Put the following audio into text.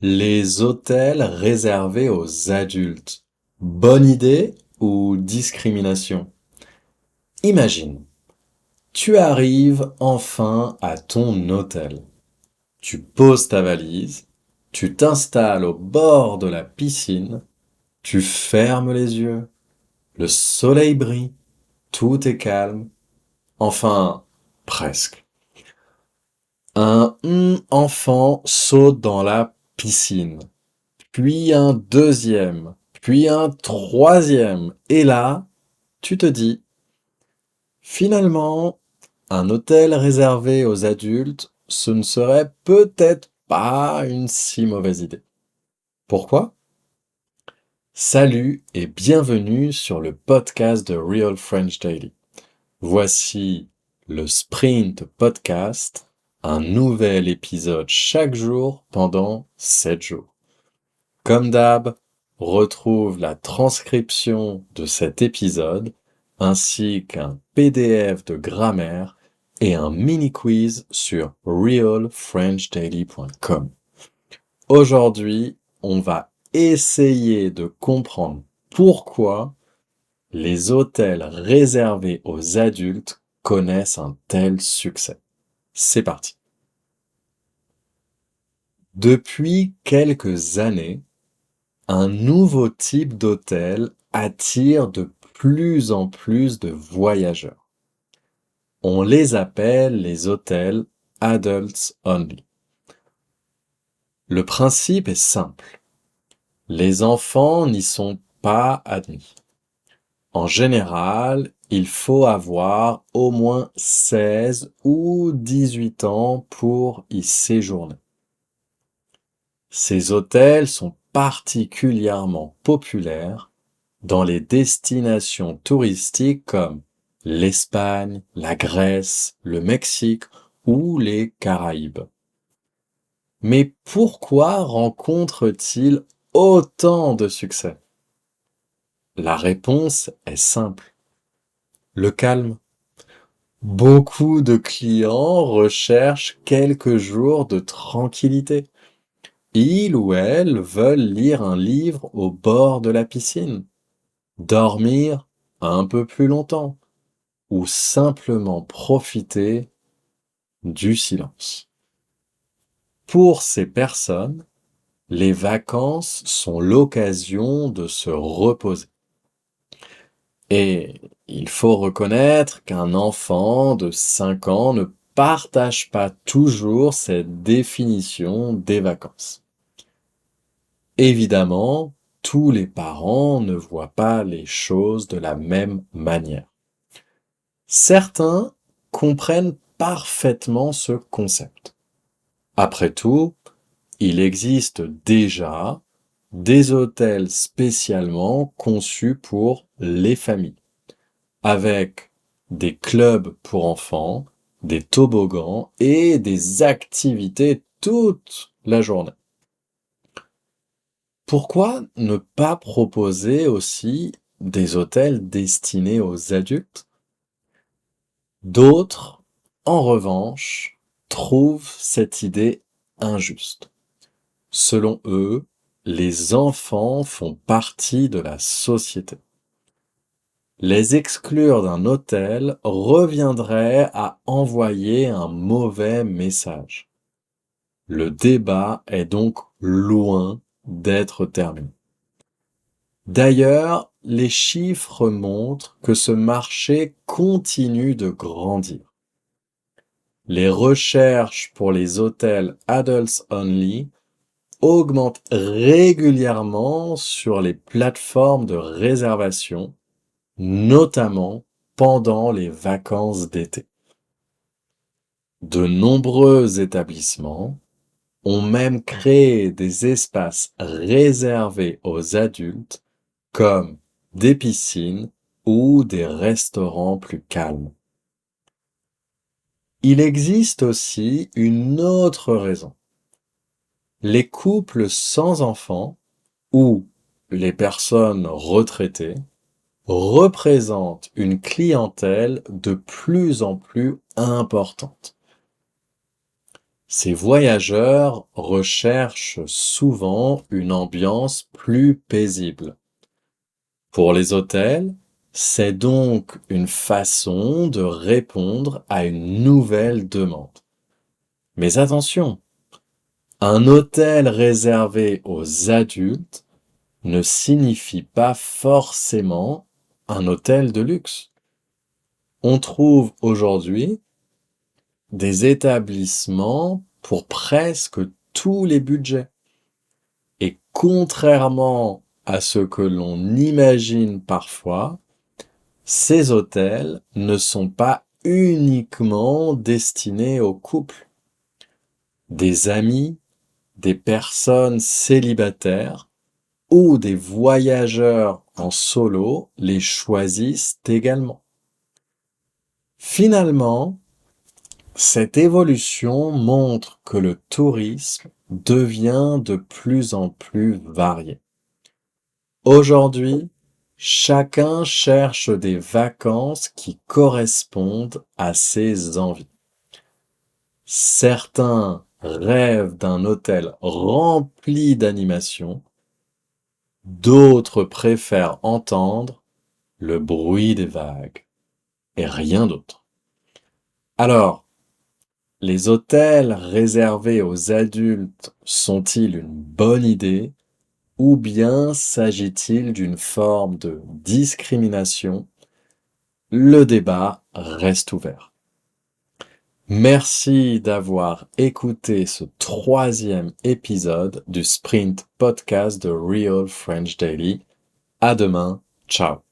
Les hôtels réservés aux adultes. Bonne idée ou discrimination? Imagine, tu arrives enfin à ton hôtel. Tu poses ta valise, tu t'installes au bord de la piscine, tu fermes les yeux, le soleil brille, tout est calme, enfin, presque. Un enfant saute dans la piscine. Puis un deuxième, puis un troisième. Et là, tu te dis, finalement, un hôtel réservé aux adultes, ce ne serait peut-être pas une si mauvaise idée. Pourquoi? Salut et bienvenue sur le podcast de Real French Daily. Voici le Sprint Podcast, un nouvel épisode chaque jour pendant 7 jours. Comme d'hab, retrouve la transcription de cet épisode ainsi qu'un PDF de grammaire et un mini-quiz sur realfrenchdaily.com. Aujourd'hui, on va essayer de comprendre pourquoi les hôtels réservés aux adultes connaissent un tel succès. C'est parti. Depuis quelques années, un nouveau type d'hôtel attire de plus en plus de voyageurs. On les appelle les hôtels Adults Only. Le principe est simple. Les enfants n'y sont pas admis. En général, il faut avoir au moins 16 ou 18 ans pour y séjourner. Ces hôtels sont particulièrement populaires dans les destinations touristiques comme l'Espagne, la Grèce, le Mexique ou les Caraïbes. Mais pourquoi rencontrent-ils autant de succès? La réponse est simple. Le calme. Beaucoup de clients recherchent quelques jours de tranquillité. Ils ou elles veulent lire un livre au bord de la piscine, dormir un peu plus longtemps ou simplement profiter du silence. Pour ces personnes, les vacances sont l'occasion de se reposer. Et il faut reconnaître qu'un enfant de 5 ans ne partage pas toujours cette définition des vacances. Évidemment, tous les parents ne voient pas les choses de la même manière. Certains comprennent parfaitement ce concept. Après tout, il existe déjà des hôtels spécialement conçus pour les familles, avec des clubs pour enfants, des toboggans et des activités toute la journée. Pourquoi ne pas proposer aussi des hôtels destinés aux adultes? D'autres, en revanche, trouvent cette idée injuste. Selon eux, les enfants font partie de la société. Les exclure d'un hôtel reviendrait à envoyer un mauvais message. Le débat est donc loin d'être terminé. D'ailleurs, les chiffres montrent que ce marché continue de grandir. Les recherches pour les hôtels Adults Only augmentent régulièrement sur les plateformes de réservation, notamment pendant les vacances d'été. De nombreux établissements ont même créé des espaces réservés aux adultes comme des piscines ou des restaurants plus calmes. Il existe aussi une autre raison. Les couples sans enfants ou les personnes retraitées représentent une clientèle de plus en plus importante. Ces voyageurs recherchent souvent une ambiance plus paisible. Pour les hôtels, c'est donc une façon de répondre à une nouvelle demande. Mais attention, un hôtel réservé aux adultes ne signifie pas forcément un hôtel de luxe. On trouve aujourd'hui des établissements pour presque tous les budgets. Et contrairement à ce que l'on imagine parfois, ces hôtels ne sont pas uniquement destinés aux couples. Des amis, des personnes célibataires ou des voyageurs en solo les choisissent également. Finalement, cette évolution montre que le tourisme devient de plus en plus varié. Aujourd'hui, chacun cherche des vacances qui correspondent à ses envies. Certains rêvent d'un hôtel rempli d'animations, d'autres préfèrent entendre le bruit des vagues et rien d'autre. Alors, les hôtels réservés aux adultes sont-ils une bonne idée ou bien s'agit-il d'une forme de discrimination? Le débat reste ouvert. Merci d'avoir écouté ce 3e épisode du Sprint Podcast de Real French Daily. À demain, ciao.